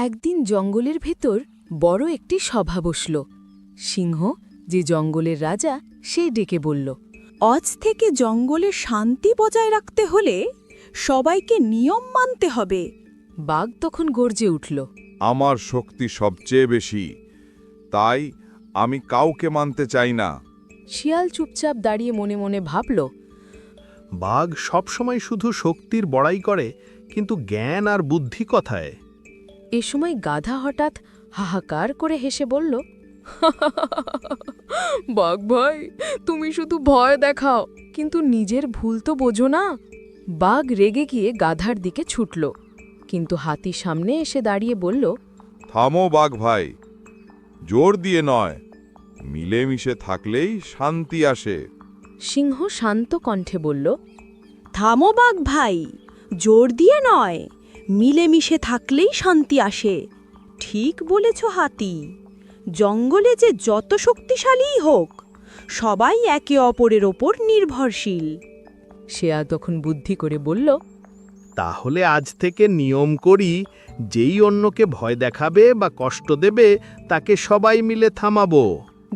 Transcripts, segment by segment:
একদিন জঙ্গলের ভেতর বড় একটি সভা বসল। সিংহ, যে জঙ্গলের রাজা, সে ডেকে বলল, আজ থেকে জঙ্গলে শান্তি বজায় রাখতে হলে সবাইকে নিয়ম মানতে হবে। বাঘ তখন গর্জে উঠল, আমার শক্তি সবচেয়ে বেশি, তাই আমি কাউকে মানতে চাই না। শিয়াল চুপচাপ দাঁড়িয়ে মনে মনে ভাবল, বাঘ সবসময় শুধু শক্তির বড়াই করে, কিন্তু জ্ঞান আর বুদ্ধি কথায়। এ সময় গাধা হঠাৎ হাহাকার করে হেসে বলল, বাঘ ভাই, তুমি শুধু ভয় দেখাও, কিন্তু নিজের ভুল তো বোঝো না। বাঘ রেগে গিয়ে গাধার দিকে ছুটল, কিন্তু হাতি সামনে এসে দাঁড়িয়ে বলল, থামো বাঘ ভাই, জোর দিয়ে নয়, মিলেমিশে থাকলেই শান্তি আসে। সিংহ শান্ত কণ্ঠে বলল, থামো বাঘ ভাই, জোর দিয়ে নয়, মিলেমিশে থাকলেই শান্তি আসে। ঠিক বলেছ হাতি, জঙ্গলে যে যত শক্তিশালীই হোক, সবাই একে অপরের ওপর নির্ভরশীল। শেয়াল তখন বুদ্ধি করে বলল, তাহলে আজ থেকে নিয়ম করি, যেই অন্যকে ভয় দেখাবে বা কষ্ট দেবে তাকে সবাই মিলে থামাবো।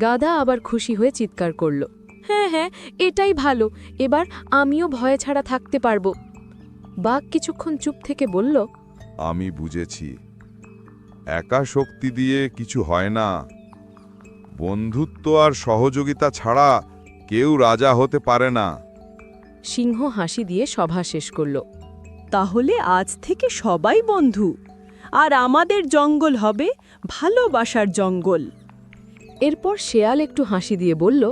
গাধা আবার খুশি হয়ে চিৎকার করল, হ্যাঁ হ্যাঁ, এটাই ভালো, এবার আমিও ভয়ে ছাড়া থাকতে পারবো। বাঘ কিছুক্ষণ চুপ থেকে বলল, আমি বুঝেছি, একা শক্তি দিয়ে কিছু হয় না। বন্ধুত্ব আর সহযোগিতা ছাড়া কেউ রাজা হতে পারে না। সিংহ হাসি দিয়ে সভা শেষ করল। তাহলে আজ থেকে সবাই বন্ধু, আর আমাদের জঙ্গল হবে ভালোবাসার জঙ্গল। এরপর শেয়াল একটু হাসি দিয়ে বলল,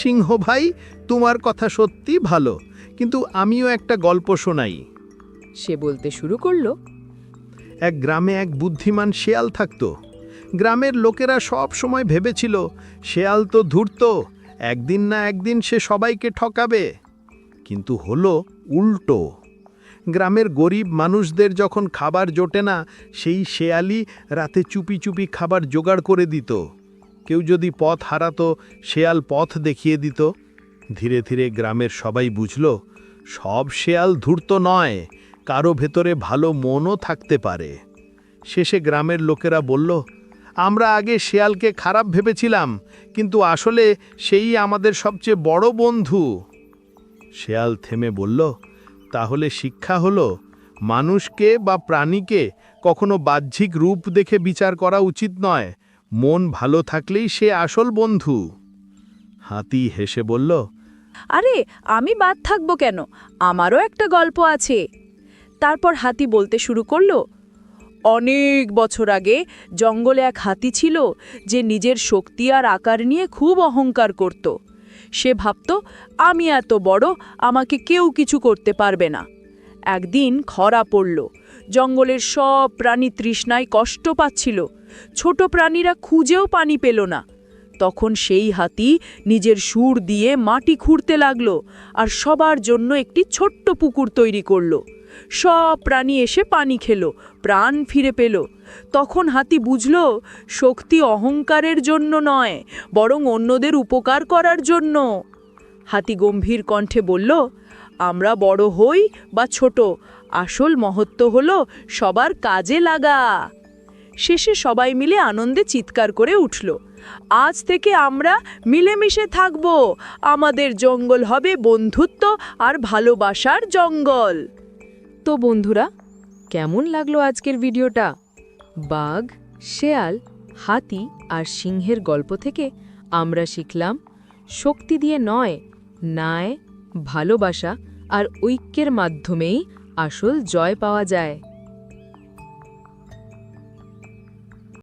সিংহ ভাই, তোমার কথা সত্যি ভালো, কিন্তু আমিও একটা গল্প শোনাই। সে বলতে শুরু করল, এক গ্রামে এক বুদ্ধিমান শেয়াল থাকত। গ্রামের লোকেরা সব সময় ভেবেছিল শেয়াল তো ধূর্ত, একদিন না একদিন সে সবাইকে ঠকাবে। কিন্তু হলো উল্টো। গ্রামের গরিব মানুষদের যখন খাবার জোটে না, সেই শেয়ালই রাতে চুপি চুপি খাবার জোগাড় করে দিত। কেউ যদি পথ হারাতো, শেয়াল পথ দেখিয়ে দিত। ধীরে ধীরে গ্রামের সবাই বুঝল, সব শেয়াল ধূর্ত নয়, কারো ভেতরে ভালো মনও থাকতে পারে। শেষে গ্রামের লোকেরা বলল, আমরা আগে শেয়ালকে খারাপ ভেবেছিলাম, কিন্তু আসলে সেই আমাদের সবচেয়ে বড় বন্ধু। শেয়াল থেমে বলল, তাহলে শিক্ষা হলো, মানুষকে বা প্রাণীকে কখনো বাহ্যিক রূপ দেখে বিচার করা উচিত নয়, মন ভালো থাকলেই সে আসল বন্ধু। হাতি হেসে বলল, আরে আমি বাদ থাকবো কেন, আমারও একটা গল্প আছে। তারপর হাতি বলতে শুরু করলো, অনেক বছর আগে জঙ্গলে এক হাতি ছিল, যে নিজের শক্তি আর আকার নিয়ে খুব অহংকার করত। সে ভাবত, আমি এত বড়, আমাকে কেউ কিছু করতে পারবে না। একদিন খরা পড়ল, জঙ্গলের সব প্রাণী তৃষ্ণায় কষ্ট পাচ্ছিল, ছোট প্রাণীরা খুঁজেও পানি পেল না। তখন সেই হাতি নিজের সুর দিয়ে মাটি খুঁড়তে লাগল, আর সবার জন্য একটি ছোট্ট পুকুর তৈরি করল। সব প্রাণী এসে পানি খেল, প্রাণ ফিরে পেল। তখন হাতি বুঝল, শক্তি অহংকারের জন্য নয়, বরং অন্যদের উপকার করার জন্য। হাতি গম্ভীর কণ্ঠে বলল, আমরা বড় হই বা ছোট, আসল মহত্ব হলো সবার কাজে লাগা। শেষে সবাই মিলে আনন্দে চিৎকার করে উঠল, আজ থেকে আমরা মিলেমিশে থাকব, আমাদের জঙ্গল হবে বন্ধুত্ব আর ভালোবাসার জঙ্গল। তো বন্ধুরা, কেমন লাগলো আজকের ভিডিওটা? বাঘ, শেয়াল, হাতি আর সিংহের গল্প থেকে আমরা শিখলাম, শক্তি দিয়ে নয়, ন্যায়, ভালোবাসা আর ঐক্যের মাধ্যমেই আসল জয় পাওয়া যায়।